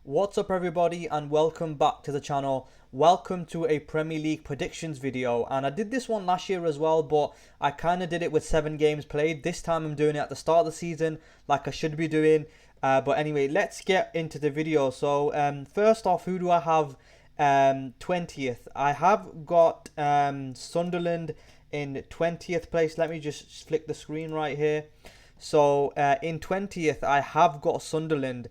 What's up everybody and welcome back to the channel. Welcome to a Premier League predictions video, and I did this one last year as well, but I kind of did it with 7 games played. This time I'm doing it at the start of the season like I should be doing. But anyway, let's get into the video. So first off, who do I have 20th? I have got Sunderland in 20th place. Let me just flick the screen right here. So in 20th I have got Sunderland.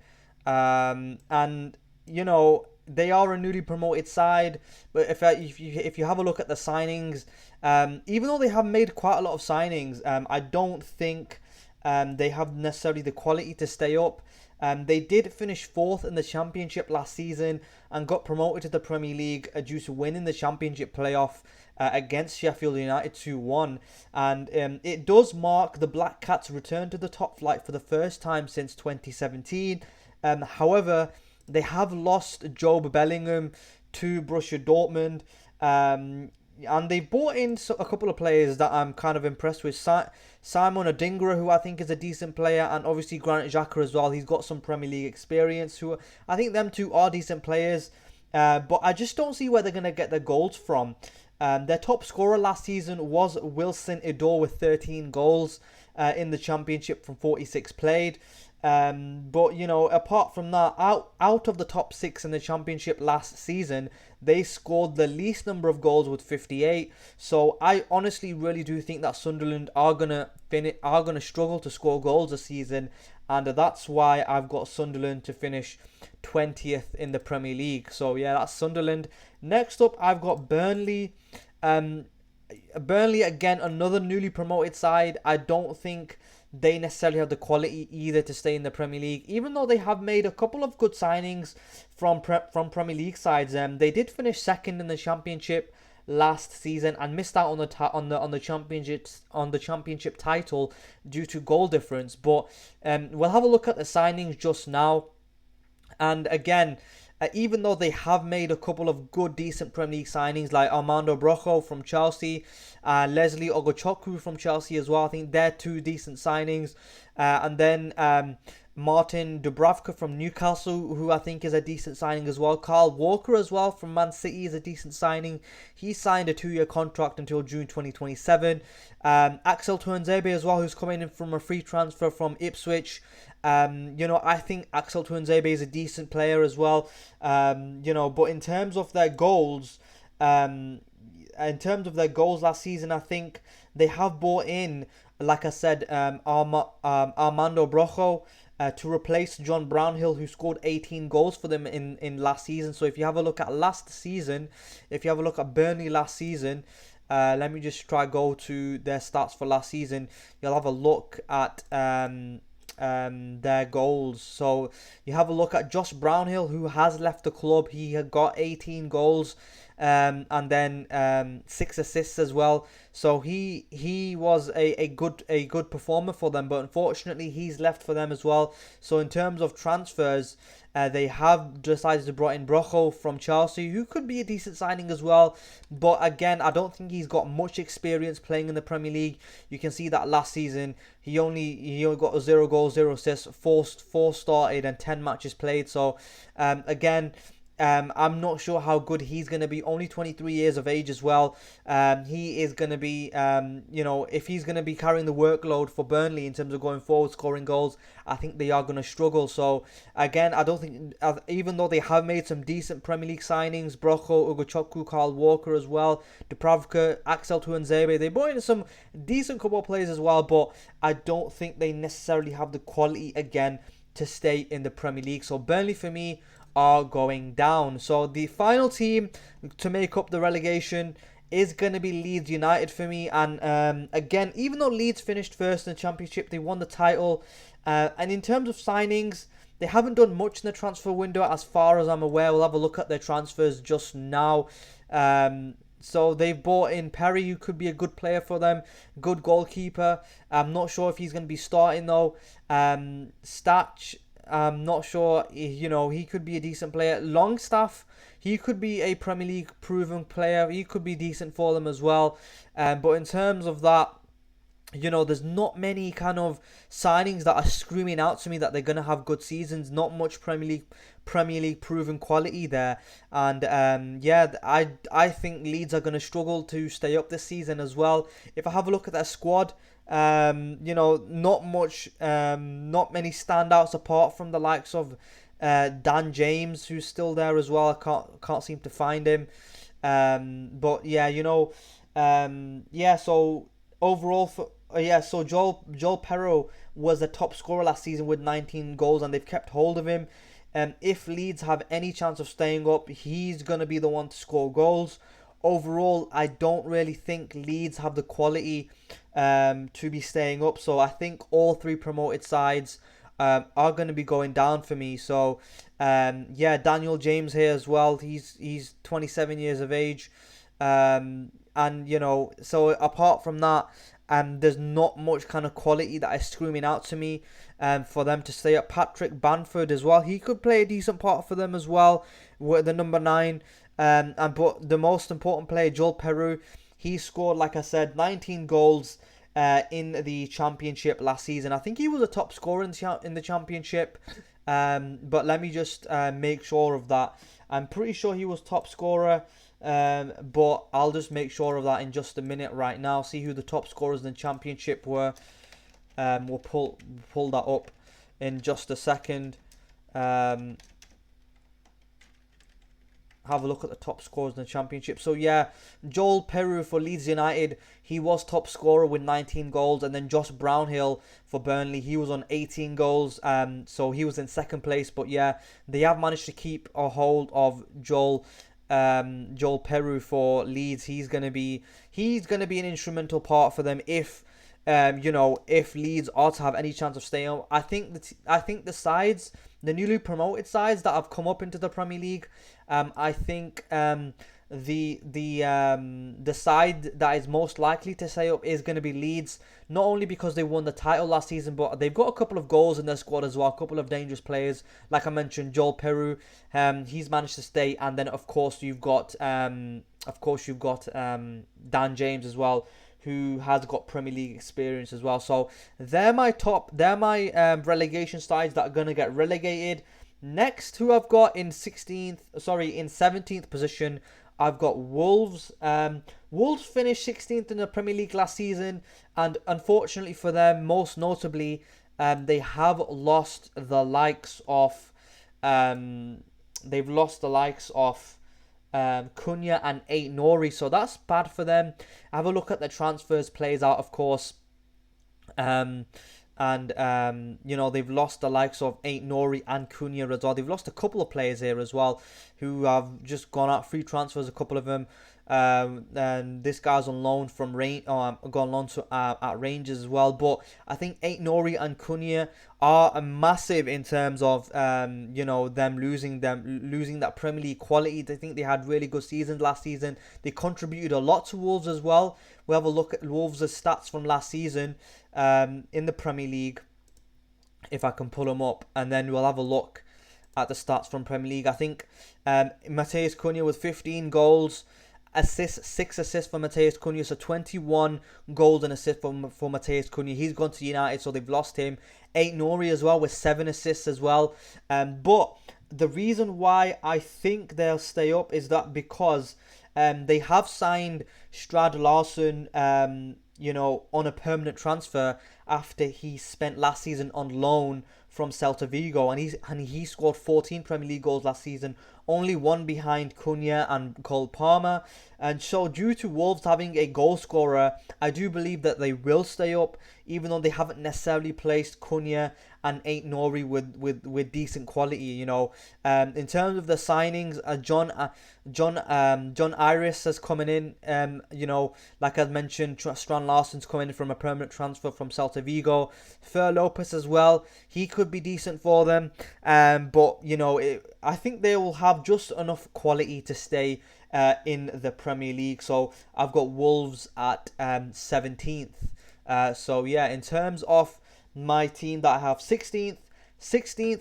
And you know, they are a newly promoted side, but if you have a look at the signings, even though they have made quite a lot of signings, I don't think they have necessarily the quality to stay up. They did finish fourth in the Championship last season and got promoted to the Premier League due to winning the Championship playoff against Sheffield United 2-1. And it does mark the Black Cats' return to the top flight for the first time since 2017. However, they have lost Job Bellingham to Borussia Dortmund, and they brought in a couple of players that I'm kind of impressed with. Simon Adingra, who I think is a decent player, and obviously Granit Xhaka as well. He's got some Premier League experience. Who I think them two are decent players, but I just don't see where they're going to get their goals from. Their top scorer last season was Wilson Idor with 13 goals in the Championship from 46 played. But you know, apart from that, out of the top 6 in the Championship last season, they scored the least number of goals with 58. So I honestly really do think that Sunderland are gonna struggle to score goals this season, and that's why I've got Sunderland to finish 20th in the Premier League. So yeah, that's Sunderland. Next up, I've got Burnley. Burnley, again, another newly promoted side. I don't think they necessarily have the quality either to stay in the Premier League, even though they have made a couple of good signings from Premier League sides. They did finish second in the Championship last season and missed out on the championship title due to goal difference. But we'll have a look at the signings just now. And again, even though they have made a couple of good, decent Premier League signings like Armando Brojo from Chelsea, Leslie Ogochukwu from Chelsea as well, I think they're two decent signings. And then Martin Dubravka from Newcastle, who I think is a decent signing as well. Kyle Walker as well from Man City is a decent signing. He signed a 2-year contract until June 2027. Axel Tuanzebe as well, who's coming in from a free transfer from Ipswich. You know, I think Axel Tuanzebe is a decent player as well. You know, but in terms of their goals, last season, I think they have brought in, like I said, Armando Brojo to replace John Brownhill, who scored 18 goals for them in last season. So if you have a look at Burnley last season, let me just go to their stats for last season. You'll have a look at their goals. So you have a look at Josh Brownhill, who has left the club. He had got 18 goals and then 6 assists as well. So he was a good performer for them, but unfortunately he's left for them as well. So in terms of transfers, they have decided to bring in Brojo from Chelsea, who could be a decent signing as well. But again, I don't think he's got much experience playing in the Premier League. You can see that last season he only got 0 goals, 0 assists, 4 started and 10 matches played. So again, I'm not sure how good he's going to be. Only 23 years of age as well. He is going to be, you know, if he's going to be carrying the workload for Burnley in terms of going forward, scoring goals, I think they are going to struggle. So, again, I don't think, even though they have made some decent Premier League signings, Brojo, Ugochukwu, Kyle Walker as well, Dubravka, Axel Tuanzebe, they brought in some decent couple of players as well, but I don't think they necessarily have the quality, again, to stay in the Premier League. So, Burnley, for me, are going down. So the final team to make up the relegation is going to be Leeds United for me. And again, even though Leeds finished first in the Championship, they won the title. And in terms of signings, they haven't done much in the transfer window as far as I'm aware. We'll have a look at their transfers just now. So they've bought in Perry, who could be a good player for them, good goalkeeper. I'm not sure if he's going to be starting though. Stach, I'm not sure, you know, he could be a decent player. Longstaff, he could be a Premier League proven player. He could be decent for them as well. But in terms of that, there's not many kind of signings that are screaming out to me that they're gonna have good seasons. Not much Premier League proven quality there, and yeah, I think Leeds are gonna struggle to stay up this season as well. If I have a look at their squad, not much, not many standouts apart from the likes of Dan James, who's still there as well. I can't seem to find him. But yeah, yeah. So overall, so Joel Perro was the top scorer last season with 19 goals, and they've kept hold of him. If Leeds have any chance of staying up, he's gonna be the one to score goals. Overall, I don't really think Leeds have the quality to be staying up. So I think all three promoted sides are going to be going down for me. So yeah, Daniel James here as well. He's 27 years of age, and so apart from that, there's not much kind of quality that is screaming out to me for them to stay up. Patrick Bamford as well. He could play a decent part for them as well with the number 9. But the most important player, Joel Peru, he scored, like I said, 19 goals in the championship last season. I think he was a top scorer in the championship. But let me just make sure of that. I'm pretty sure he was top scorer. But I'll just make sure of that in just a minute right now. See who the top scorers in the championship were. We'll pull that up in just a second. Have a look at the top scorers in the championship. So yeah, Joel Peru for Leeds United, he was top scorer with 19 goals, and then Josh Brownhill for Burnley, he was on 18 goals. So he was in second place. But yeah, they have managed to keep a hold of Joel Peru for Leeds. He's gonna be an instrumental part for them if if Leeds are to have any chance of staying up. I think the sides, the newly promoted sides that have come up into the Premier League, I think the side that is most likely to stay up is going to be Leeds. Not only because they won the title last season, but they've got a couple of goals in their squad as well, a couple of dangerous players. Like I mentioned, Joel Peru, he's managed to stay, and then of course you've got Dan James as well, who has got Premier League experience as well. So they're my relegation sides that are going to get relegated. Next, who I've got in 17th position, I've got Wolves. Wolves finished 16th in the Premier League last season, and unfortunately for them, most notably, they have lost the likes of Cunha and Ait Nori, so that's bad for them. Have a look at the transfers plays out, of course. They've lost the likes of Ait Nori and Cunha as well. They've lost a couple of players here as well who have just gone out free transfers, a couple of them. And this guy's on loan from gone loan to at Rangers as well. But I think Ait Nori and Cunha are a massive in terms of them losing that Premier League quality. I think they had really good seasons last season. They contributed a lot to Wolves as well. We'll have a look at Wolves' stats from last season in the Premier League, if I can pull them up, and then we'll have a look at the stats from Premier League. I think Matheus Cunha with 15 goals, assists, 6 assists for Matheus Cunha, so 21 goals and assists for Matheus Cunha. He's gone to United, so they've lost him. Ait Nori as well with 7 assists as well. But the reason why I think they'll stay up is that because they have signed Strad Larsen on a permanent transfer after he spent last season on loan from Celta Vigo, and he scored 14 Premier League goals last season, only one behind Cunha and Cole Palmer. And so due to Wolves having a goal scorer, I do believe that they will stay up, even though they haven't necessarily placed Cunha and Ait Nori with decent quality. In terms of the signings, John Iris has coming in. Like I mentioned, Strand Larsen's coming in from a permanent transfer from Celta Vigo. Fer Lopez as well. He could be decent for them. But I think they will have just enough quality to stay in the Premier League. So I've got Wolves at 17th. So yeah, in terms of my team that I have 16th,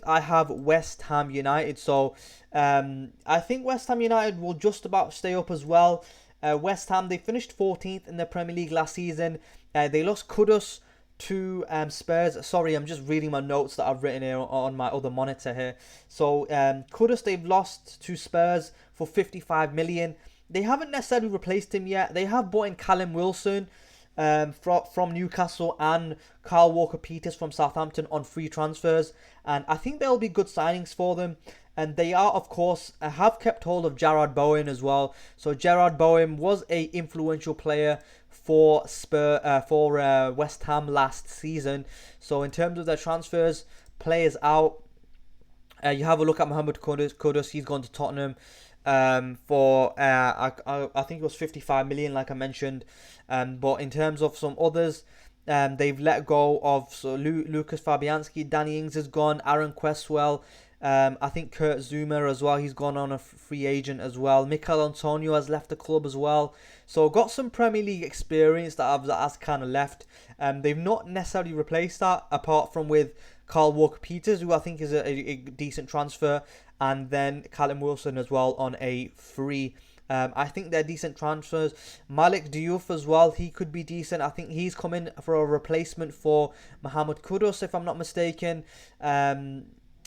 I have West Ham United. So I think West Ham United will just about stay up as well. West Ham, they finished 14th in the Premier League last season. They lost Kudus to Spurs. Sorry, I'm just reading my notes that I've written here on my other monitor here. So Kudus, they've lost to Spurs for 55 million. They haven't necessarily replaced him yet. They have bought in Callum Wilson from Newcastle and Kyle Walker-Peters from Southampton on free transfers, and I think they'll be good signings for them. And they are, of course, have kept hold of Jarrod Bowen as well. So Jarrod Bowen was a influential player for West Ham last season. So in terms of their transfers, players out, you have a look at Mohamed Kudus. He's gone to Tottenham for I think it was 55 million, like I mentioned. But in terms of some others, they've let go of Lucas Fabianski, Danny Ings is gone, Aaron Cresswell. I think Kurt Zuma as well, he's gone on a free agent as well. Mikel Antonio has left the club as well. So got some Premier League experience that has kind of left. They've not necessarily replaced that, apart from with Kyle Walker-Peters, who I think is a decent transfer, and then Callum Wilson as well on a free. I think they're decent transfers. Malik Diouf as well, he could be decent. I think he's coming for a replacement for Mohamed Kudus, if I'm not mistaken.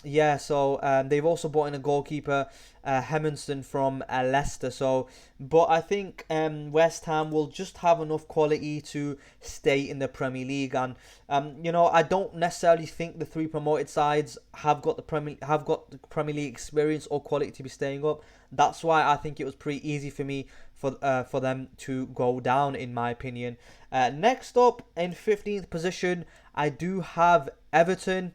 Yeah, so they've also bought in a goalkeeper, Hemmingson from Leicester. So, but I think West Ham will just have enough quality to stay in the Premier League, and I don't necessarily think the three promoted sides have got the Premier League experience or quality to be staying up. That's why I think it was pretty easy for me for them to go down, in my opinion. Next up, in 15th position, I do have Everton.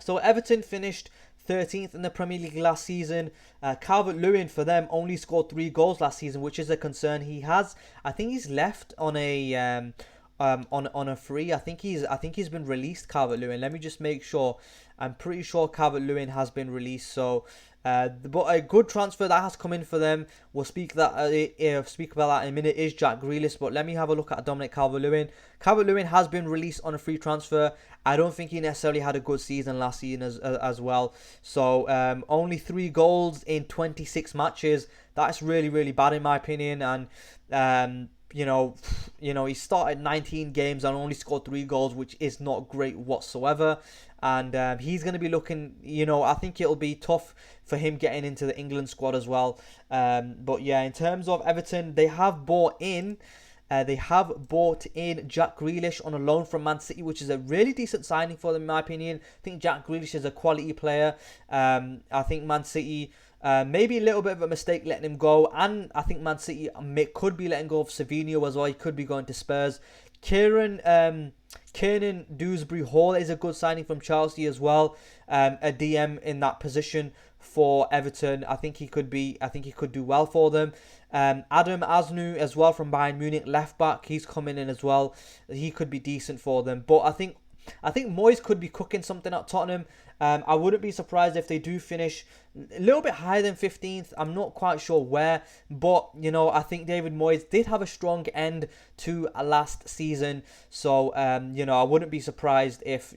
So Everton finished 13th in the Premier League last season. Calvert-Lewin for them only scored 3 goals last season, which is a concern. I think he's left on a on a free. I think he's been released, Calvert-Lewin. Let me just make sure. I'm pretty sure Calvert-Lewin has been released. So, but a good transfer that has come in for them. We'll speak about that in a minute. Is Jack Grealish? But let me have a look at Dominic Calvert-Lewin. Calvert-Lewin has been released on a free transfer. I don't think he necessarily had a good season last season as well. So only 3 goals in 26 matches. That's really, really bad in my opinion. And he started 19 games and only scored 3 goals, which is not great whatsoever. And he's going to be looking, I think it'll be tough for him getting into the England squad as well. But yeah, in terms of Everton, they have bought in Jack Grealish on a loan from Man City, which is a really decent signing for them, in my opinion. I think Jack Grealish is a quality player. I think Man City, maybe a little bit of a mistake letting him go. And I think Man City could be letting go of Savinho as well. He could be going to Spurs. Kiernan Dewsbury-Hall is a good signing from Chelsea as well. A DM in that position for Everton. I think he could do well for them. Adam Asnu as well from Bayern Munich, left back. He's coming in as well. He could be decent for them. But I think Moyes could be cooking something at Tottenham. I wouldn't be surprised if they do finish a little bit higher than 15th. I'm not quite sure where, but I think David Moyes did have a strong end to last season. So I wouldn't be surprised if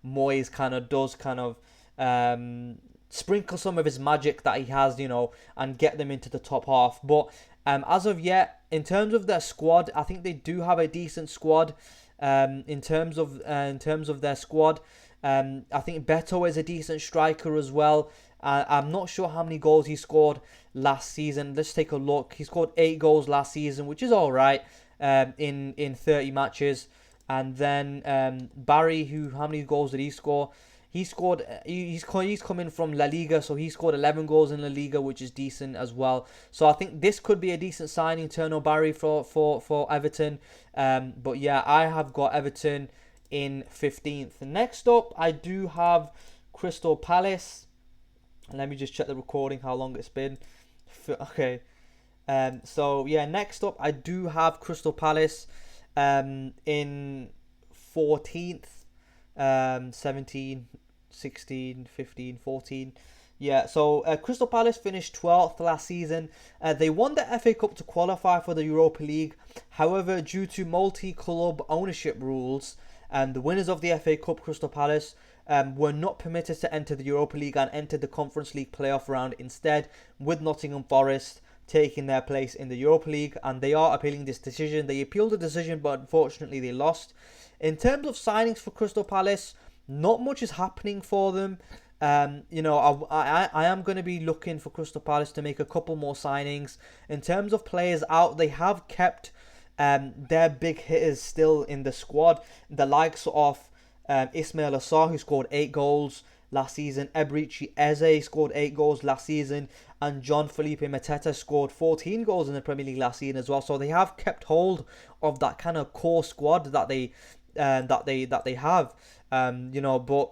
Moyes does sprinkle some of his magic that he has, and get them into the top half. But as of yet, in terms of their squad, I think they do have a decent squad. In terms of their squad, I think Beto is a decent striker as well. I'm not sure how many goals he scored last season. Let's take a look. He scored 8 goals last season, which is all right in 30 matches. And then Barry, how many goals did he score? He's coming from La Liga, so he scored 11 goals in La Liga, which is decent as well. So I think this could be a decent signing, Turno Barry for Everton. But yeah, I have got Everton in 15th. Next up, I do have Crystal Palace. Let me just check the recording, how long it's been. Okay. So yeah, next up, I do have Crystal Palace in 14th. 17, 16, 15, 14. Yeah, so Crystal Palace finished 12th last season. They won the FA Cup to qualify for the Europa League. However, due to multi-club ownership rules, the winners of the FA Cup, Crystal Palace, were not permitted to enter the Europa League and entered the Conference League playoff round instead, with Nottingham Forest taking their place in the Europa League, and they are appealing this decision. They appealed the decision, but unfortunately they lost. In terms of signings for Crystal Palace, not much is happening for them. I am going to be looking for Crystal Palace to make a couple more signings. In terms of players out, they have kept their big hitters still in the squad. The likes of Ismail Assar, who scored 8 goals last season. Eberechi Eze scored 8 goals last season. And John Felipe Mateta scored 14 goals in the Premier League last season as well. So they have kept hold of that kind of core squad that they have. But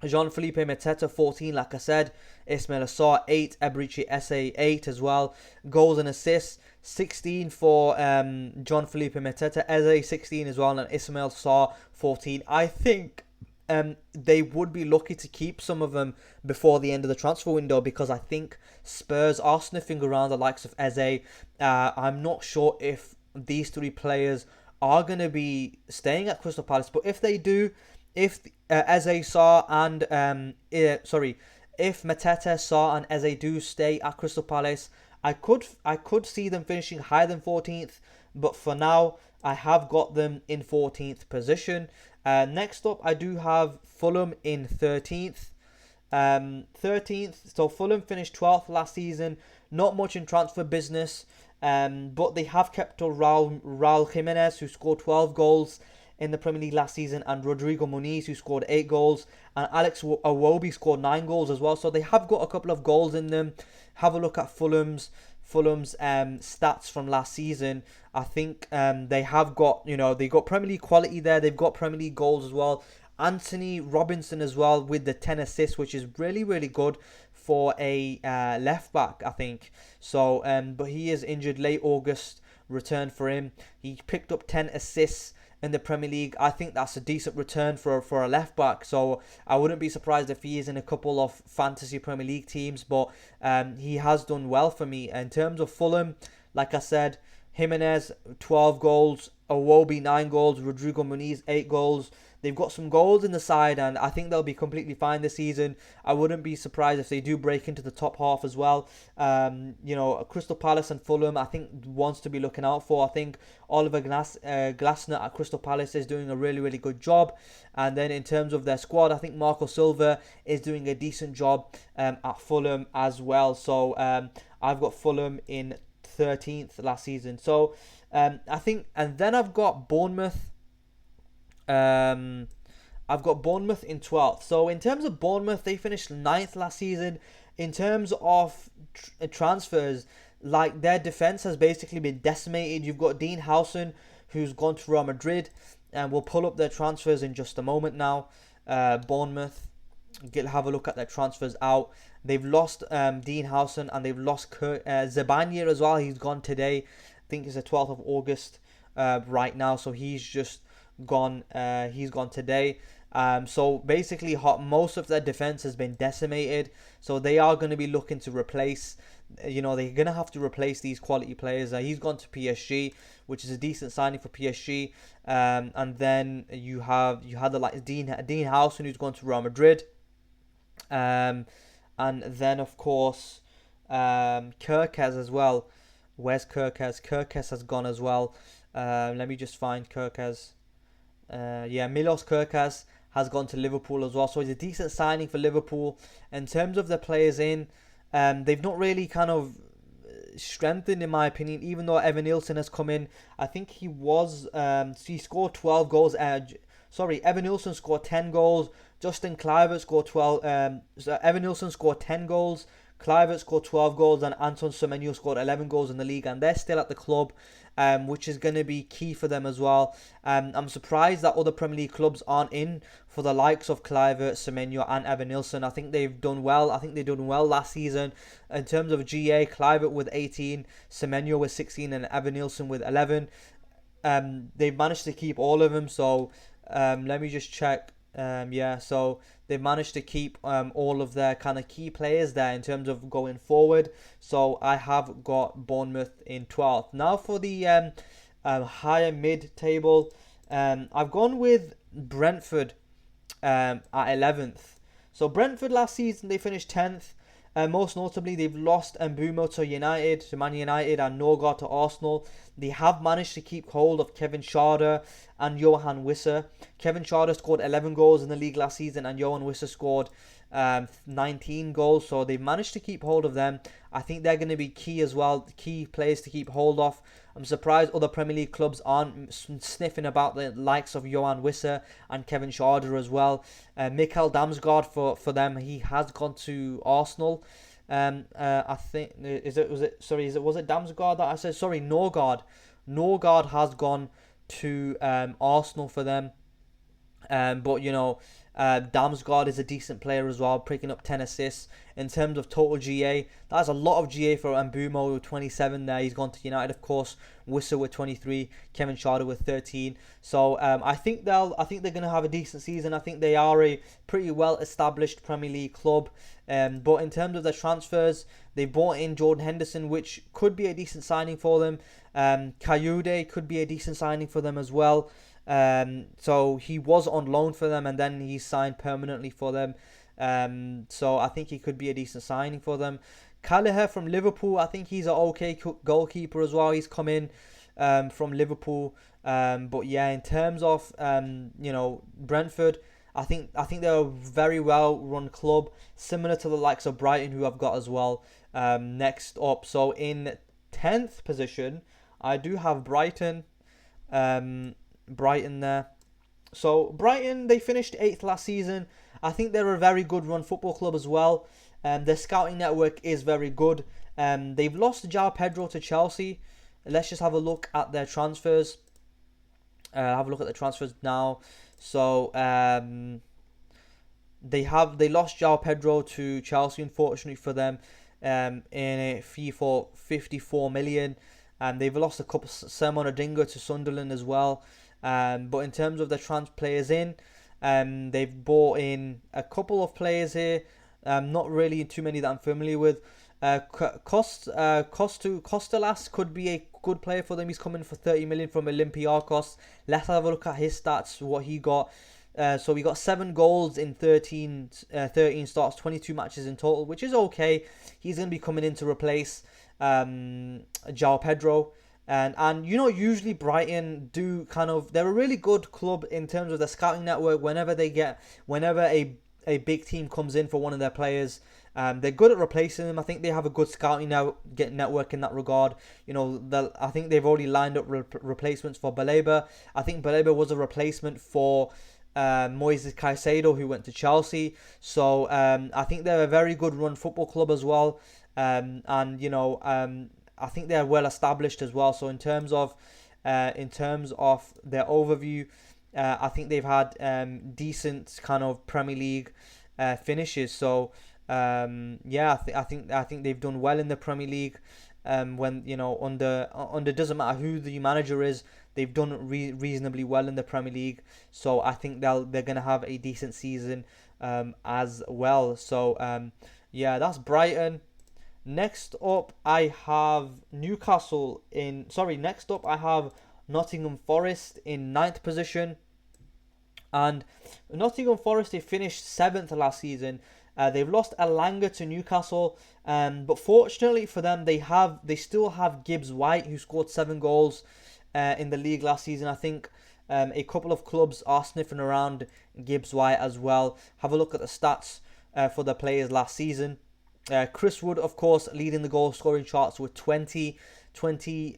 Jean-Philippe Mateta 14, like I said. Ismail Assar 8, Eberechi Eze 8 as well. Goals and assists 16 for Jean-Philippe Mateta, Eze 16 as well, and Ismail Assar 14. I think they would be lucky to keep some of them before the end of the transfer window, because I think Spurs are sniffing around the likes of Eze. I'm not sure if these 3 players are going to be staying at Crystal Palace, but if they do, if Eze, Sarr and if Mateta, Sarr and Eze do stay at Crystal Palace, I could see them finishing higher than 14th, but for now I have got them in 14th position. Next up, I do have Fulham in 13th. 13th, so Fulham finished 12th last season. Not much in transfer business, but they have kept Raul Jimenez, who scored 12 goals in the Premier League last season, and Rodrigo Muniz, who scored 8 goals, and Alex Iwobi scored 9 goals as well. So they have got a couple of goals in them. Have a look at Fulham's stats from last season. I think they have got, they got Premier League quality there. They've got Premier League goals as well. Anthony Robinson as well with the 10 assists, which is really, really good for a left back, I think. So, but he is injured. Late August return for him. He picked up 10 assists in the Premier League. I think that's a decent return for a left back. So I wouldn't be surprised if he is in a couple of fantasy Premier League teams. But he has done well for me. In terms of Fulham, like I said, Jimenez 12 goals, Iwobi 9 goals, Rodrigo Muniz 8 goals. They've got some goals in the side, and I think they'll be completely fine this season. I wouldn't be surprised if they do break into the top half as well. Crystal Palace and Fulham, I think, wants to be looking out for. I think Oliver Glasner at Crystal Palace is doing a really, really good job. And then in terms of their squad, I think Marco Silva is doing a decent job at Fulham as well. So I've got Fulham in 13th last season. So I think, and then I've got Bournemouth. I've got Bournemouth in 12th. So in terms of Bournemouth, they finished 9th last season. In terms of transfers, like, their defense has basically been decimated. You've got Dean Howson, who's gone to Real Madrid, and we'll pull up their transfers in just a moment now. Bournemouth, have a look at their transfers out. They've lost Dean Howson, and they've lost Zebania as well. He's gone today. I think it's the 12th of August right now. So he's just gone. He's gone today. So basically, most of their defense has been decimated. So they are going to be looking to replace. They're going to have to replace these quality players. He's gone to PSG, which is a decent signing for PSG. And then you had the like Dean Howson, who's gone to Real Madrid. And then of course Kirkez as well. Where's Kirkez? Kirkez has gone as well. Let me just find Kirkez. Milos Kirkez has gone to Liverpool as well. So it's a decent signing for Liverpool. In terms of the players in, they've not really kind of strengthened, in my opinion, even though Evan Nilsson has come in. I think he scored 12 goals. Evan Nilsson scored 10 goals. Justin Kluivert scored 12. Evan Nilsson scored 10 goals. Kluivert scored 12 goals, and Anton Semenyo scored 11 goals in the league, and they're still at the club, which is going to be key for them as well. I'm surprised that other Premier League clubs aren't in for the likes of Kluivert, Semenyo and Evan Nilsson. I think they've done well. I think they've done well last season. In terms of GA, Kluivert with 18, Semenyo with 16, and Evan Nilsson with 11. They've managed to keep all of them, so let me just check. So they've managed to keep all of their kind of key players there in terms of going forward. So I have got Bournemouth in 12th. Now for the higher mid-table, I've gone with Brentford at 11th. So Brentford last season they finished 10th. Most notably, they've lost Mbumo to Man United, and Norgard to Arsenal. They have managed to keep hold of Kevin Schade and Johan Wissa. Kevin Schade scored 11 goals in the league last season, and Johan Wissa scored 19 goals. So they've managed to keep hold of them. I think they're going to be key as well, key players to keep hold of. I'm surprised other Premier League clubs aren't sniffing about the likes of Johan Wissa and Kevin Schade as well. Mikkel Damsgaard for them, he has gone to Arsenal. I think was it Damsgaard that I said? Sorry, Norgard. Norgard has gone to Arsenal for them. But Damsgaard is a decent player as well, picking up 10 assists. In terms of total GA, that's a lot of GA for Mbumo with 27 there. He's gone to United, of course. Wissa with 23, Kevin Schade with 13. So I think they're going to have a decent season. I think they are a pretty well established Premier League club. But in terms of their transfers, they bought in Jordan Henderson, which could be a decent signing for them. Kayude could be a decent signing for them as well. So he was on loan for them, and then he signed permanently for them. So I think he could be a decent signing for them. Callagher from Liverpool, I think he's an okay goalkeeper as well. He's come in from Liverpool. But yeah, in terms of Brentford, I think they're a very well run club, similar to the likes of Brighton, who I've got as well. Next up, so in 10th position, I do have Brighton. Brighton there. So Brighton, they finished 8th last season. I think they're a very good run football club as well. Their scouting network is very good. They've lost João Pedro to Chelsea. Let's just have a look at their transfers. Have a look at the transfers now. So they lost João Pedro to Chelsea, unfortunately for them, in a fee for 54 million. They've lost a couple, Simon Odinga to Sunderland as well. But in terms of the players in, they've bought in a couple of players here. Not really too many that I'm familiar with. Costelas could be a good player for them. He's coming for 30 million from Olympiacos. Let's have a look at his stats, what he got. So he got 7 goals in 13 starts, 22 matches in total, which is okay. He's going to be coming in to replace João Pedro. And usually Brighton do they're a really good club in terms of their scouting network. Whenever a big team comes in for one of their players, they're good at replacing them. I think they have a good scouting network in that regard. I think they've already lined up replacements for Baleba. I think Baleba was a replacement for Moises Caicedo, who went to Chelsea. So I think they're a very good run football club as well. I think they're well established as well. So in terms of their overview, I think they've had decent kind of Premier League finishes. So I think they've done well in the Premier League. When under doesn't matter who the manager is, they've done reasonably well in the Premier League. So I think they're gonna have a decent season as well. So that's Brighton. Next up, I have Next up, I have Nottingham Forest in 9th position. And Nottingham Forest, they finished 7th last season. They've lost Elanga to Newcastle. But fortunately for them, they still have Gibbs White, who scored 7 goals in the league last season. I think a couple of clubs are sniffing around Gibbs White as well. Have a look at the stats for the players last season. Chris Wood, of course, leading the goal scoring charts with 20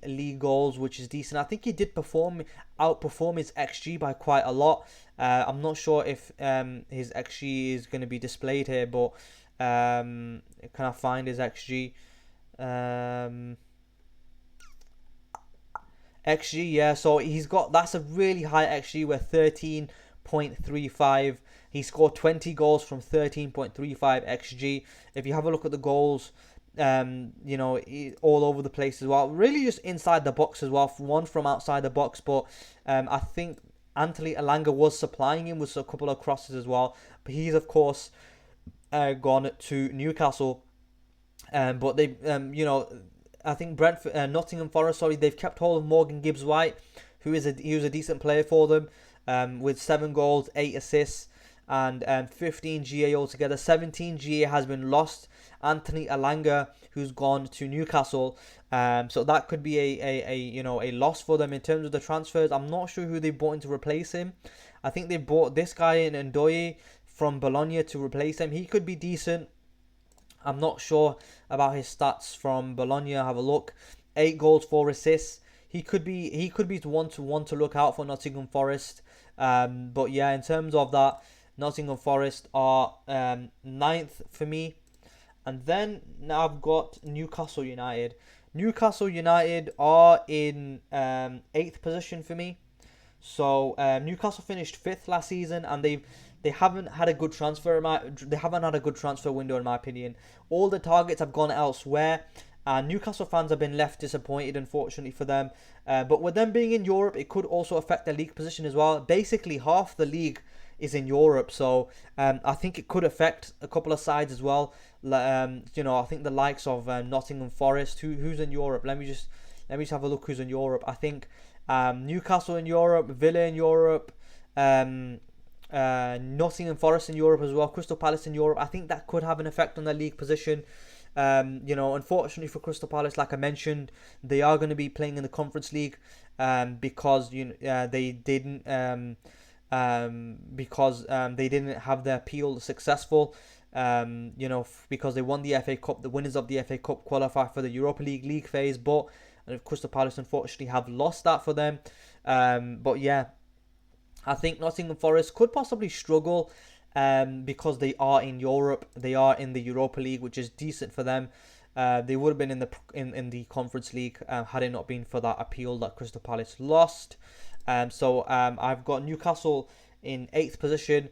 league goals, which is decent. I think he did outperform his XG by quite a lot. I'm not sure if his XG is going to be displayed here, but can I find his XG? XG, yeah. So that's a really high XG with 13.35. He scored 20 goals from 13.35 XG. If you have a look at the goals, all over the place as well. Really just inside the box as well. One from outside the box, but I think Anthony Elanga was supplying him with a couple of crosses as well. But he's, of course, gone to Newcastle. But they, I think Nottingham Forest, they've kept hold of Morgan Gibbs-White, he was a decent player for them, with 7 goals, 8 assists. and 15 GA altogether. 17 GA has been lost. Anthony Alanga, who's gone to Newcastle. So that could be a loss for them in terms of the transfers. I'm not sure who they bought in to replace him. I think they bought this guy in Ndoye from Bologna to replace him. He could be decent. I'm not sure about his stats from Bologna. Have a look. 8 goals, 4 assists. He could be one to look out for Nottingham Forest. But yeah, in terms of that, Nottingham Forest are ninth for me. And then now I've got Newcastle United. Newcastle United are in 8th position for me. So Newcastle finished 5th last season, and they haven't had a good transfer window in my opinion. All the targets have gone elsewhere, and Newcastle fans have been left disappointed, unfortunately for them. But with them being in Europe, it could also affect their league position as well. Basically, half the league is in Europe, so I think it could affect a couple of sides as well. I think the likes of Nottingham Forest, who's in Europe. Let me just have a look who's in Europe. I think Newcastle in Europe, Villa in Europe, Nottingham Forest in Europe as well, Crystal Palace in Europe. I think that could have an effect on their league position. Unfortunately for Crystal Palace, like I mentioned, they are going to be playing in the Conference League because they didn't have their appeal successful. Because they won the FA Cup. The winners of the FA Cup qualify for the Europa League phase, but Crystal Palace unfortunately have lost that for them. But yeah, I think Nottingham Forest could possibly struggle because they are in Europe. They are in the Europa League, which is decent for them. They would have been in the Conference League had it not been for that appeal that Crystal Palace lost. So I've got Newcastle in 8th position.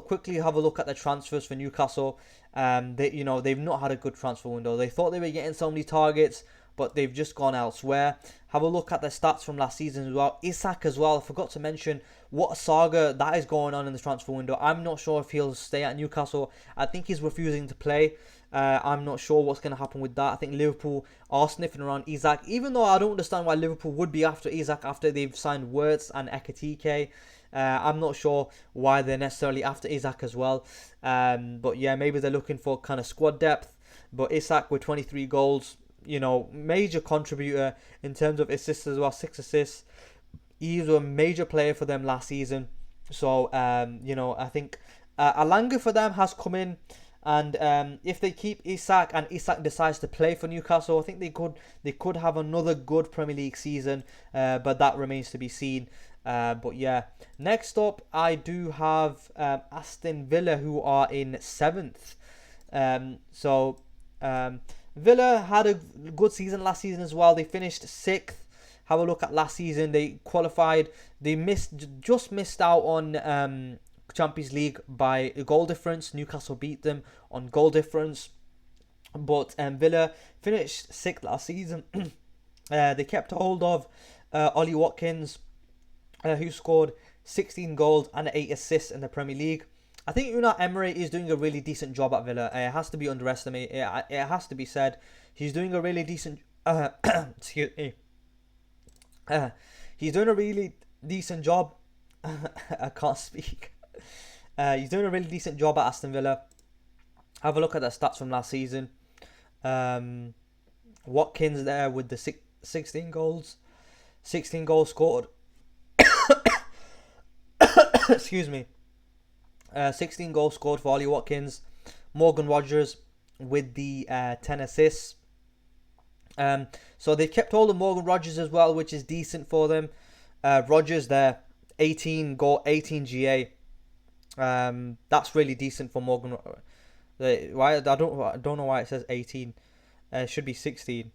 Quickly have a look at the transfers for Newcastle. They've not had a good transfer window. They thought they were getting so many targets, but they've just gone elsewhere. Have a look at their stats from last season as well. Isak as well. I forgot to mention what a saga that is going on in the transfer window. I'm not sure if he'll stay at Newcastle. I think he's refusing to play. I'm not sure what's going to happen with that. I think Liverpool are sniffing around Isak, even though I don't understand why Liverpool would be after Isak after they've signed Wirtz and Ekitike. I'm not sure why they're necessarily after Isak as well. But yeah, maybe they're looking for kind of squad depth. But Isak with 23 goals, major contributor in terms of assists as well, 6 assists. He was a major player for them last season. So, I think Alanga for them has come in. And if they keep Isak and Isak decides to play for Newcastle, I think they could have another good Premier League season. But that remains to be seen. But yeah, next up I do have Aston Villa, who are in 7th. Villa had a good season last season as well. They finished 6th. Have a look at last season. They qualified. They just missed out on Champions League by a goal difference. Newcastle beat them on goal difference. But Villa finished 6th last season. They kept hold of Ollie Watkins, who scored 16 goals and 8 assists in the Premier League. I think Unai Emery is doing a really decent job at Villa. It has to be underestimated. It has to be said. He's doing a really decent... excuse me. He's doing a really decent job. I can't speak. He's doing a really decent job at Aston Villa. Have a look at the stats from last season. Watkins there with the 16 goals. 16 goals scored. Excuse me. 16 goals scored for Ollie Watkins. Morgan Rogers with the 10 assists. So they kept hold of Morgan Rogers as well, which is decent for them. Rogers there, 18 GA. That's really decent for Morgan. Why I don't know why it says 18. It should be 16.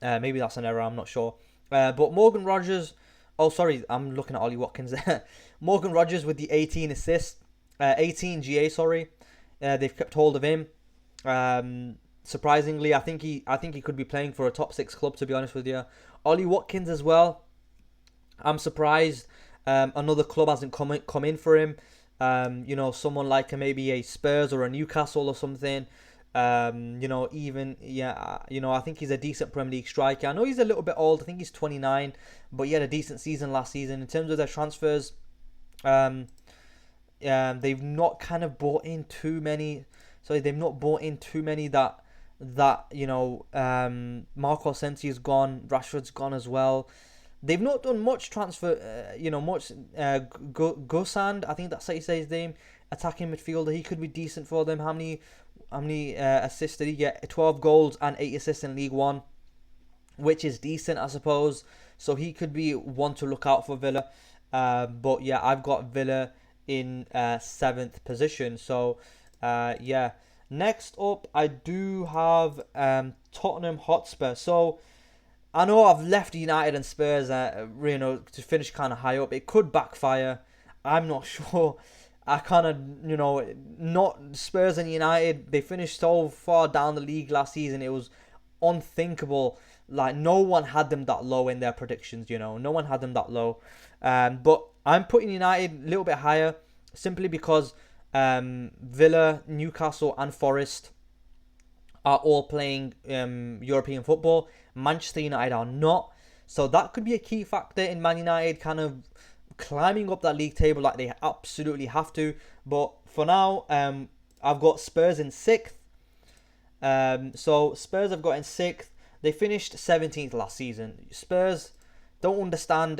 Maybe that's an error. I'm not sure. But Morgan Rogers. Oh, sorry, I'm looking at Ollie Watkins there. Morgan Rogers with the 18 assists, 18 GA. Sorry, they've kept hold of him. Surprisingly, I think he could be playing for a top 6 club. To be honest with you, Ollie Watkins as well. I'm surprised another club hasn't come in for him. Someone like maybe a Spurs or a Newcastle or something. I think he's a decent Premier League striker. I know he's a little bit old. I think he's 29, but he had a decent season last season. In terms of their transfers, they've not kind of bought in too many. Sorry, they've not bought in too many that Marco Sensi's gone, Rashford's gone as well. They've not done much transfer, much. Gosand, I think that's how you say his name, attacking midfielder. He could be decent for them. How many assists did he get? 12 goals and 8 assists in League One, which is decent, I suppose. So he could be one to look out for Villa. But yeah, I've got Villa in 7th position. So yeah. Next up, I do have Tottenham Hotspur. So I know I've left United and Spurs, to finish kind of high up. It could backfire. I'm not sure. I kind of, not Spurs and United. They finished so far down the league last season. It was unthinkable. Like, no one had them that low in their predictions, No one had them that low. But I'm putting United a little bit higher simply because Villa, Newcastle and Forest are all playing European football. Manchester United are not. So that could be a key factor in Man United kind of climbing up that league table like they absolutely have to. But for now, I've got Spurs in 6th. So Spurs have got in 6th. They finished 17th last season. Spurs don't understand,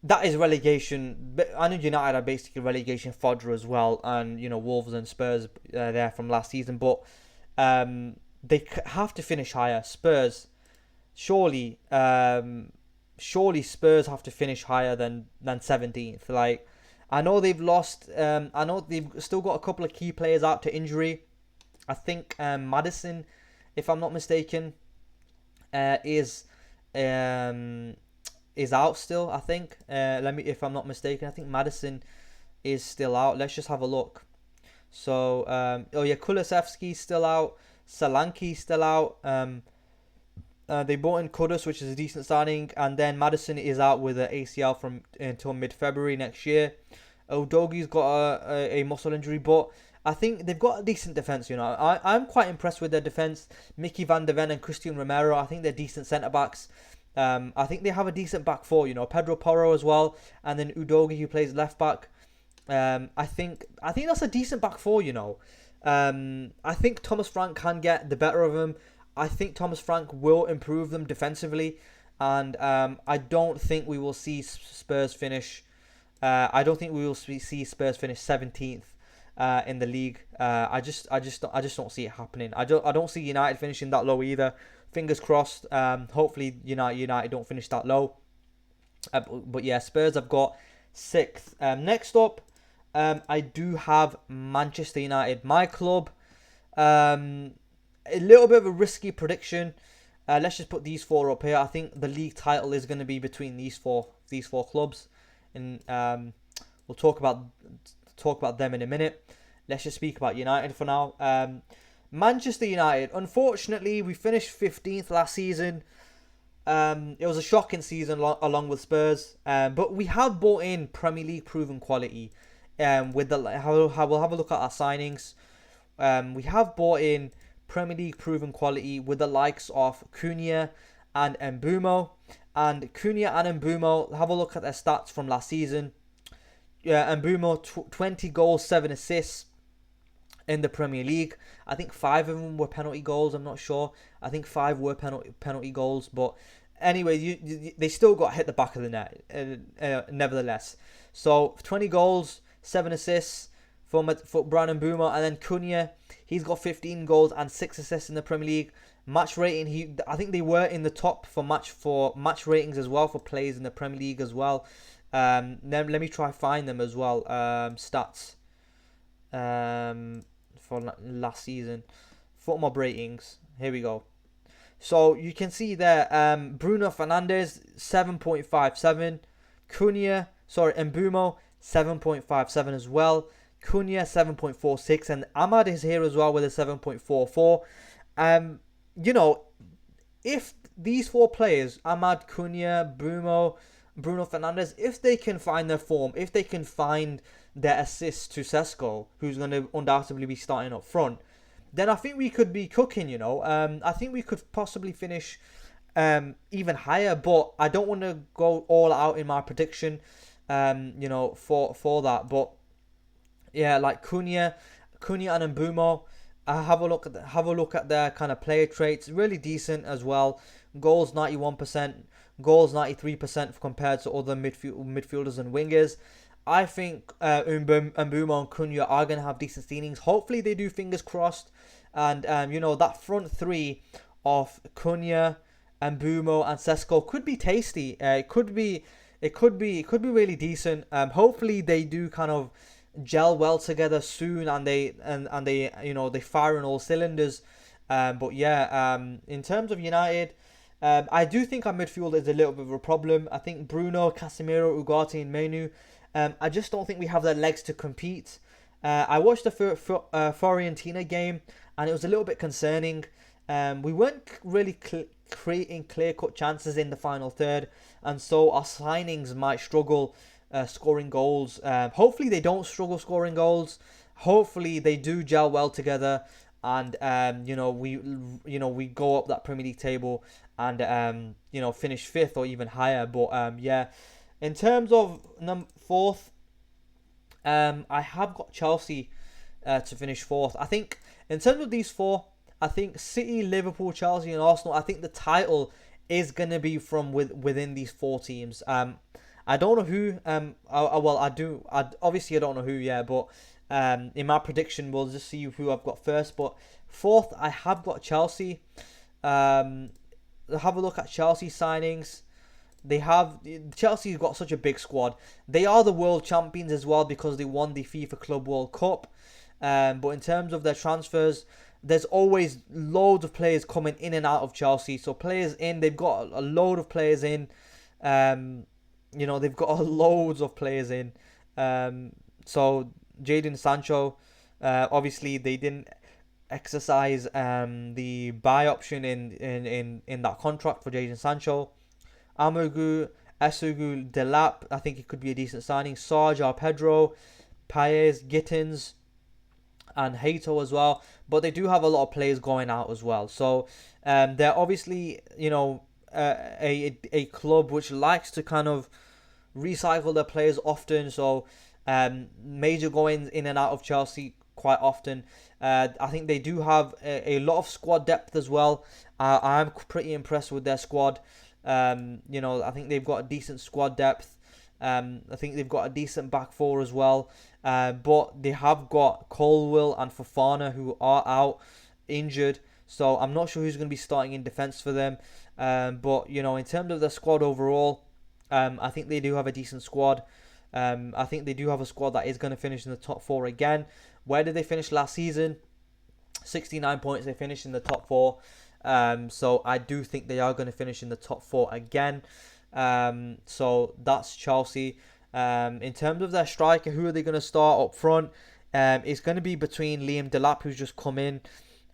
that is relegation. But I know United are basically relegation fodder as well. And, Wolves and Spurs there from last season. But they have to finish higher. Spurs, surely Spurs have to finish higher than 17th. Like, I know they've lost. I know they've still got a couple of key players out to injury. I think Maddison, if I'm not mistaken, is out still. I think. If I'm not mistaken, I think Maddison is still out. Let's just have a look. So, Kulusevski's still out. Solanke's still out. They bought in Kudus, which is a decent signing, and then Maddison is out with an ACL until mid-February next year. Udogi's got a muscle injury, but I think they've got a decent defence. I'm quite impressed with their defence. Mickey van der Ven and Christian Romero, I think they're decent centre backs. I think they have a decent back four. Pedro Porro as well, and then Udogi, who plays left back. I think that's a decent back four. I think Thomas Frank can get the better of them. I think Thomas Frank will improve them defensively, and I don't think we will see Spurs finish. I don't think we will see Spurs finish 17th in the league. I just don't see it happening. I don't see United finishing that low either. Fingers crossed. Hopefully United don't finish that low. But yeah, Spurs have got 6th. Next up, I do have Manchester United, my club. A little bit of a risky prediction. Let's just put these 4 up here. I think the league title is going to be between these four clubs, and we'll talk about them in a minute. Let's just speak about United for now. Manchester United, unfortunately, we finished 15th last season. It was a shocking season along with Spurs, but we have bought in Premier League proven quality. We'll have a look at our signings. We have bought in Premier League proven quality with the likes of Cunha and Mbeumo. And Cunha and Mbeumo, have a look at their stats from last season. Mbeumo, 20 goals, 7 assists in the Premier League. I think 5 of them were penalty goals. I'm not sure. I think 5 were penalty goals. But anyway, they still got hit the back of the net, nevertheless. So 20 goals, 7 assists for Bryan Mbeumo, and then Cunha, he's got 15 goals and 6 assists in the Premier League. Match rating, I think they were in the top for match ratings as well for players in the Premier League as well. Then let me try find them as well. Stats for last season, FotMob ratings. Here we go. So you can see there, Bruno Fernandes 7.57, Mbeumo 7.57 as well. Cunha 7.46, and Ahmad is here as well with a 7.44. If these 4 players, Ahmad, Cunha, Bruno Fernandes, if they can find their form, if they can find their assist to Sesko, who's going to undoubtedly be starting up front, then I think we could be cooking. I think we could possibly finish even higher, but I don't want to go all out in my prediction. For that, but Yeah, like Cunha and Mbumo. Have a look at their kind of player traits. Really decent as well. Goals 91%, goals 93% compared to other midfielders and wingers. I think Mbumo and Cunha are gonna have decent ceilings. Hopefully they do. Fingers crossed. And that front three of Cunha, Mbumo, and Sesko could be tasty. It could be really decent. Hopefully they do kind of gel well together soon, and they they fire on all cylinders. But yeah, in terms of United, I do think our midfield is a little bit of a problem. I think Bruno, Casemiro, Ugarte, and Menu. I just don't think we have the legs to compete. I watched the Fiorentina game, and it was a little bit concerning. We weren't really creating clear-cut chances in the final third, and so our signings might struggle scoring goals. Hopefully they don't struggle scoring goals. Hopefully they do gel well together, and we go up that Premier League table and finish fifth or even higher. But yeah, in terms of fourth, I have got Chelsea to finish fourth. I think in terms of these four, I think City, Liverpool, Chelsea, and Arsenal. I think the title is gonna be from within these four teams. I don't know who. Well, I do. Obviously I don't know who. Yeah, but in my prediction, we'll just see who I've got first. But fourth, I have got Chelsea. Have a look at Chelsea signings. Chelsea's got such a big squad. They are the world champions as well because they won the FIFA Club World Cup. But in terms of their transfers, there's always loads of players coming in and out of Chelsea. So players in, they've got a load of players in. They've got loads of players in. So Jadon Sancho, obviously they didn't exercise the buy option in that contract for Jadon Sancho. Amogu, Esugu, Delap, I think it could be a decent signing. Sarge, Pedro, Paez, Gittins, and Hato as well. But they do have a lot of players going out as well. So they're obviously, a club which likes to kind of recycle their players often. So major goings in and out of Chelsea quite often. I think they do have a lot of squad depth as well. I'm pretty impressed with their squad. I think they've got a decent squad depth. I think they've got a decent back four as well. But they have got Colwill and Fofana who are out injured. So I'm not sure who's going to be starting in defence for them. But in terms of the squad overall, I think they do have a decent squad. I think they do have a squad that is going to finish in the top four again. Where did they finish last season? 69 points. They finished in the top four. So I do think they are going to finish in the top four again. So that's Chelsea. In terms of their striker, who are they going to start up front? It's going to be between Liam Delap, who's just come in,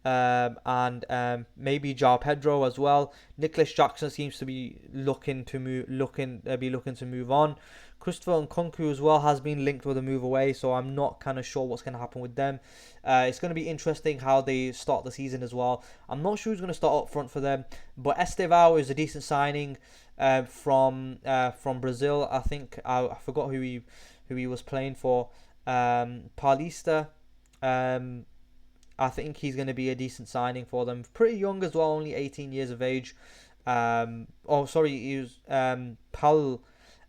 and maybe João Pedro as well. Nicholas Jackson seems to be looking to move on. Christopher Nkunku as well has been linked with a move away, so I'm not kind of sure what's going to happen with them. It's going to be interesting how they start the season as well. I'm not sure who's going to start up front for them, but Estevao is a decent signing from Brazil. I think I forgot who he was playing for. Paulista. I think he's going to be a decent signing for them. Pretty young as well, only 18 years of age. He was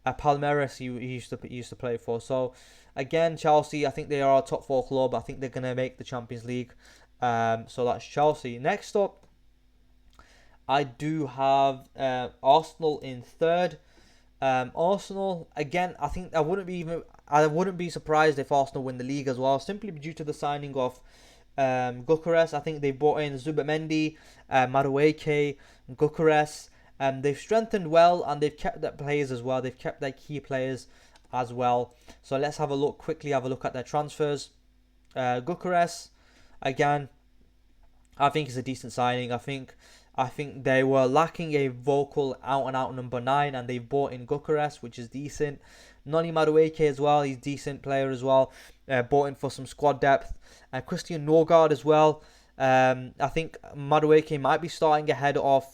Palmeiras. He used to play for. So again, Chelsea. I think they are a top four club. I think they're going to make the Champions League. So that's Chelsea. Next up, I do have Arsenal in third. Arsenal again. I think I wouldn't be surprised if Arsenal win the league as well, simply due to the signing of Gyökeres. I think they brought in Zubimendi, Madueke, Gyökeres. They've strengthened well and they've kept their players as well. They've kept their key players as well. So let's have a look at their transfers. Gyökeres, again, I think is a decent signing. I think they were lacking a vocal out-and-out number 9, and they've bought in Gyökeres, which is decent. Noni Madueke as well, he's a decent player as well. Bought in for some squad depth. Christian Norgard as well. I think Madueke might be starting ahead of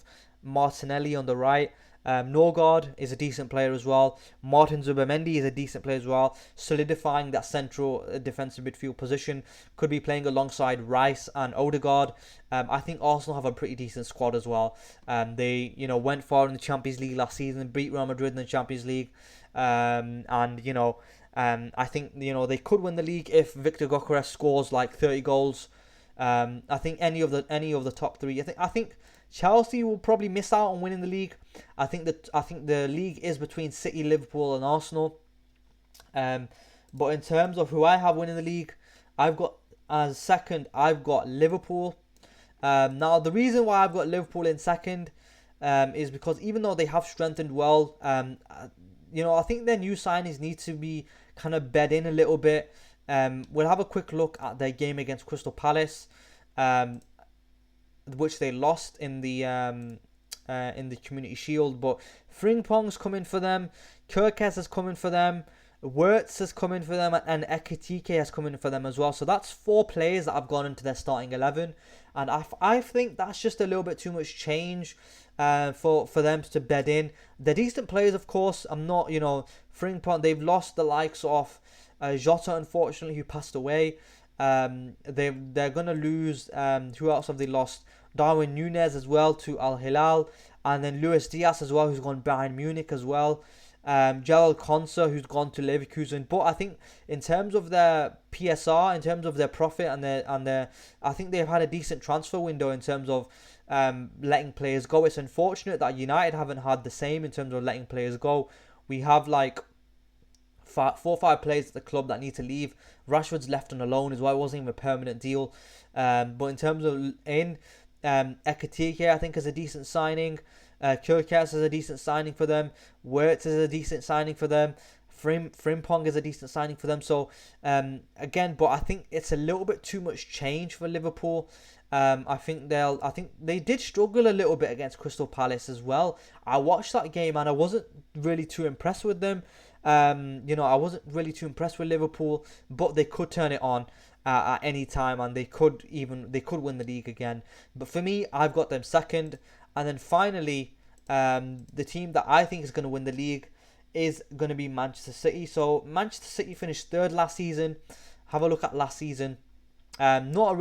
Martinelli on the right. Norgard is a decent player as well. Martin Zubimendi is a decent player as well, solidifying that central defensive midfield position. Could be playing alongside Rice and Odegaard. I think Arsenal have a pretty decent squad as well. They, went far in the Champions League last season, beat Real Madrid in the Champions League, and I think they could win the league if Victor Gyökeres scores like 30 goals. I think any of the top three. I think Chelsea will probably miss out on winning the league. I think the league is between City, Liverpool, and Arsenal. But in terms of who I have winning the league, I've got as second. I've got Liverpool. Now the reason why I've got Liverpool in second is because even though they have strengthened well, I think their new signings need to be kind of bed in a little bit. We'll have a quick look at their game against Crystal Palace, which they lost in the Community Shield. But Frimpong's coming for them, Kerkez is coming for them, Wirtz has come in for them, and Ekitike has come in for them as well. So that's 4 players that have gone into their starting 11, and I think that's just a little bit too much change for them to bed in. They're decent players, of course. I'm not, Frimpong. They've lost the likes of Jota, unfortunately, who passed away. They're gonna lose. Who else have they lost? Darwin Núñez as well to Al Hilal, and then Luis Diaz as well, who's gone Bayern Munich as well. Gerald Konsa, who's gone to Leverkusen. But I think in terms of their PSR, in terms of their profit and their, I think they've had a decent transfer window in terms of letting players go. It's unfortunate that United haven't had the same in terms of letting players go. We have like 4 or 5 players at the club that need to leave. Rashford's left on a loan as well. It wasn't even a permanent deal. But in terms of Ekitike, I think is a decent signing. Kyrgios is a decent signing for them. Wirtz is a decent signing for them. Frimpong is a decent signing for them. So again, but I think it's a little bit too much change for Liverpool. I think they did struggle a little bit against Crystal Palace as well. I watched that game and I wasn't really too impressed with them. I wasn't really too impressed with Liverpool, but they could turn it on at any time, and they could win the league again. But for me, I've got them second. And then finally, the team that I think is going to win the league is going to be Manchester City. So Manchester City finished 3rd last season. Have a look at last season. Not a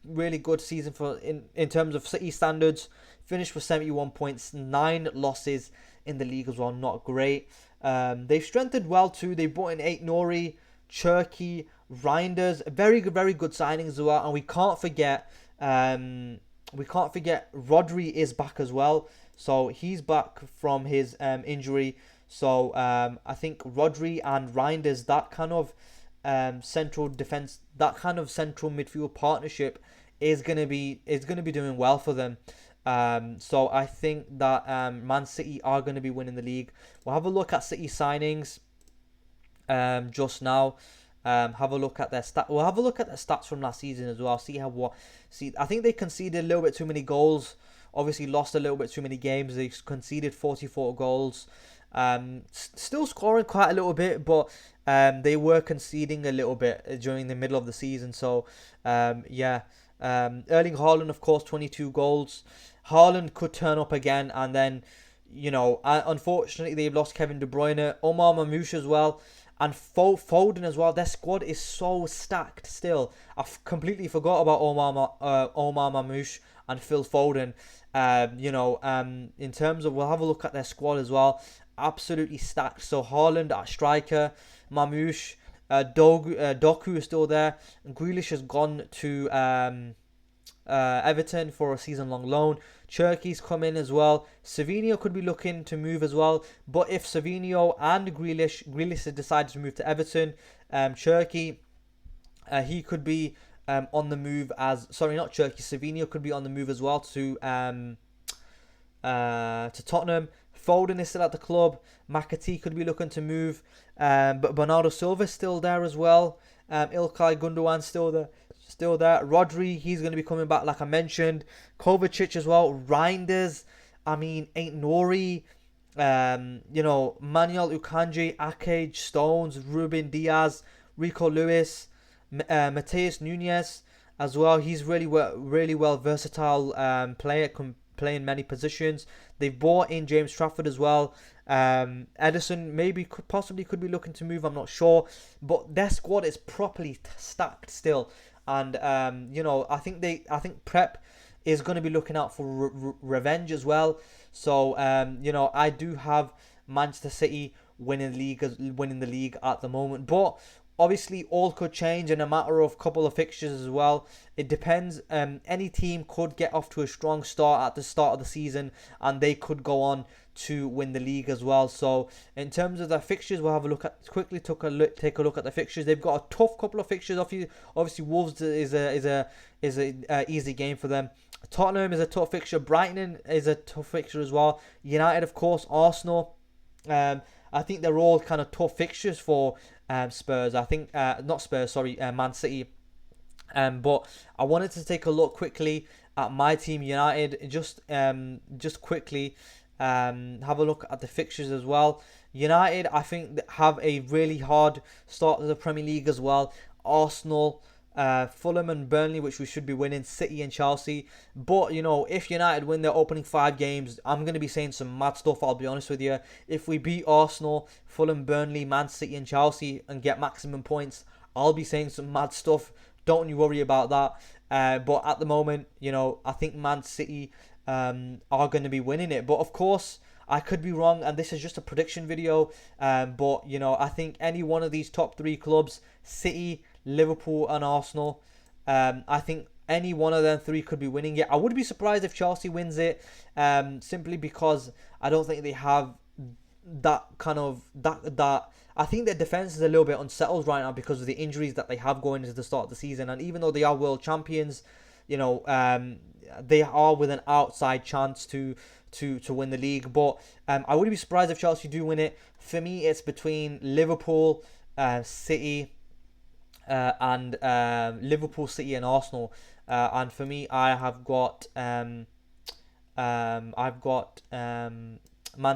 really good season for in terms of City standards. Finished with 71 points, 9 losses in the league as well. Not great. They've strengthened well too. They brought in Nori, Cherki, Reinders. Very good signings as well. And we can't forget Rodri is back as well. So he's back from his injury. So I think Rodri and Reinders, that kind of central defense, that kind of central midfield partnership is gonna be doing well for them. So I think that Man City are going to be winning the league. We'll have a look at City signings just now. Have a look at their We'll have a look at their stats from last season as well. I think they conceded a little bit too many goals. Obviously, lost a little bit too many games. They conceded 44 goals. Still scoring quite a little bit, but they were conceding a little bit during the middle of the season. So Erling Haaland, of course, 22 goals. Haaland could turn up again, and then, unfortunately, they've lost Kevin De Bruyne, Omar Mamouche as well, and Foden as well. Their squad is so stacked still. I've completely forgot about Omar Mamouche and Phil Foden. In terms of, we'll have a look at their squad as well. Absolutely stacked. So Haaland at striker, Mamouche, Doku is still there. Grealish has gone to Everton for a season-long loan. Cherki's come in as well. Savinho could be looking to move as well. But if Savinho and Grealish has decided to move to Everton, Cherki, he could be on the move as... Sorry, not Cherki. Savinho could be on the move as well to Tottenham. Foden is still at the club. McAtee could be looking to move. But Bernardo Silva's still there as well. Ilkay Gundogan's still there. Rodri, he's going to be coming back, like I mentioned. Kovacic as well. Reinders. Nori. Manuel Ukanji, Ake, Stones, Ruben Diaz, Rico Lewis, Mateus Nunes as well. He's really well versatile player. playing many positions. They've bought in James Trafford as well. Edison maybe could be looking to move. I'm not sure, but their squad is properly stacked still. And I think Prep is going to be looking out for revenge as well. So I do have Manchester City winning the league at the moment, but obviously all could change in a matter of couple of fixtures as well. It depends. Any team could get off to a strong start at the start of the season, and they could go on to win the league as well. So in terms of the fixtures, we'll have a look at take a look at the fixtures. They've got a tough couple of fixtures. Obviously Wolves is a easy game for them. Tottenham is a tough fixture. Brighton is a tough fixture as well. United, of course. Arsenal. I think they're all kind of tough fixtures for Spurs. I think not Spurs, sorry, Man City. But I wanted to take a look quickly at my team, United. Just quickly have a look at the fixtures as well. United, I think, have a really hard start to the Premier League as well. Arsenal, Fulham and Burnley, which we should be winning, City and Chelsea. But, if United win their opening 5 games, I'm going to be saying some mad stuff, I'll be honest with you. If we beat Arsenal, Fulham, Burnley, Man City and Chelsea and get maximum points, I'll be saying some mad stuff. Don't you worry about that. But at the moment, I think Man City are going to be winning it. But, of course, I could be wrong, and this is just a prediction video. But, I think any one of these top 3 clubs, City, Liverpool and Arsenal, I think any one of them 3 could be winning it. I would be surprised if Chelsea wins it, simply because I don't think they have that kind of that. I think their defense is a little bit unsettled right now because of the injuries that they have going into the start of the season. And even though they are world champions, they are with an outside chance to win the league. But I wouldn't be surprised if Chelsea do win it. For me, it's between Liverpool, City, and Liverpool, City, and Arsenal. And for me, I've got Man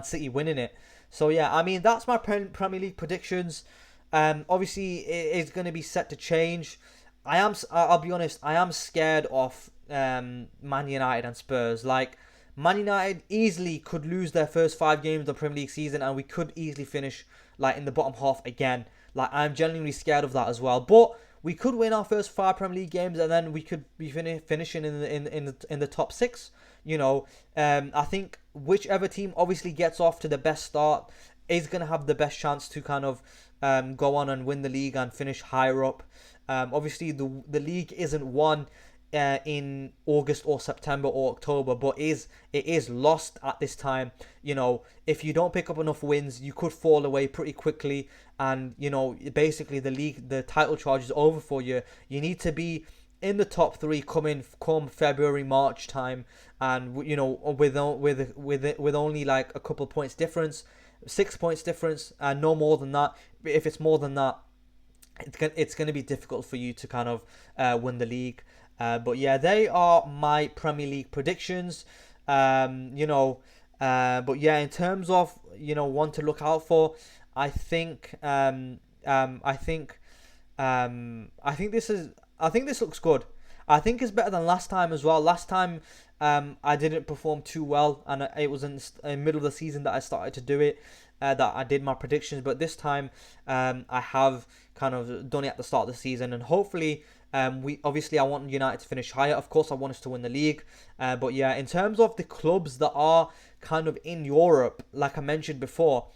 City winning it. So yeah, I mean that's my Premier League predictions. Obviously, it is going to be set to change. I'll be honest, I am scared of Man United and Spurs. Like, Man United easily could lose their first 5 games of the Premier League season, and we could easily finish like in the bottom half again. Like, I'm genuinely scared of that as well. But we could win our first 5 Premier League games, and then we could be finishing in the top 6. I think whichever team obviously gets off to the best start is going to have the best chance to kind of go on and win the league and finish higher up. Obviously, the league isn't won in August or September or October, but it is lost at this time. If you don't pick up enough wins, you could fall away pretty quickly, and basically the title charge is over for you. You need to be in the top 3 come February, March time, and with only like a couple points difference, 6 points difference, and no more than that. If it's more than that, it's going to be difficult for you to kind of win the league. But yeah, they are my Premier League predictions. But yeah, in terms of one to look out for, I think this looks good. I think it's better than last time as well. Last time I didn't perform too well, and it was in the middle of the season that I started to do it, that I did my predictions. But this time I have kind of done it at the start of the season, and hopefully I want United to finish higher. Of course, I want us to win the league. But yeah, in terms of the clubs that are kind of in Europe, like I mentioned before,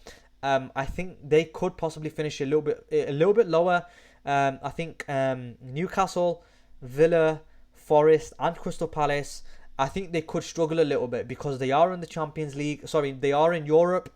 I think they could possibly finish a little bit lower. I think Newcastle, Villa, Forest, and Crystal Palace, I think they could struggle a little bit because they are in the Champions League. Sorry, they are in Europe,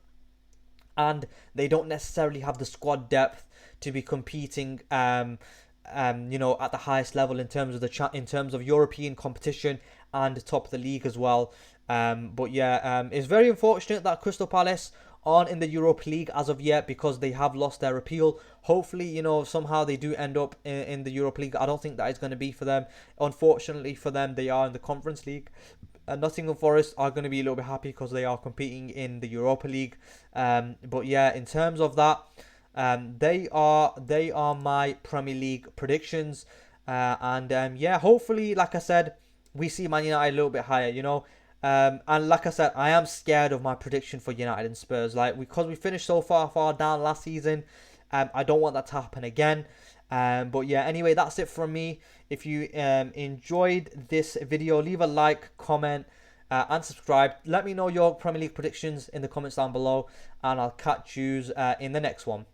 and they don't necessarily have the squad depth to be competing at the highest level in terms of European competition and top of the league as well. But yeah, it's very unfortunate that Crystal Palace aren't in the Europa League as of yet because they have lost their appeal. Hopefully, somehow they do end up in the Europa League. I don't think that is going to be for them. Unfortunately for them, they are in the Conference League. Nottingham Forest are going to be a little bit happy because they are competing in the Europa League. But yeah, in terms of that, they are my Premier League predictions. Yeah, hopefully, like I said, we see Man United a little bit higher. And like I said, I am scared of my prediction for United and Spurs. Like, because we finished so far down last season, I don't want that to happen again. But yeah, anyway, that's it from me. If you enjoyed this video, leave a like, comment, and subscribe. Let me know your Premier League predictions in the comments down below, and I'll catch you in the next one.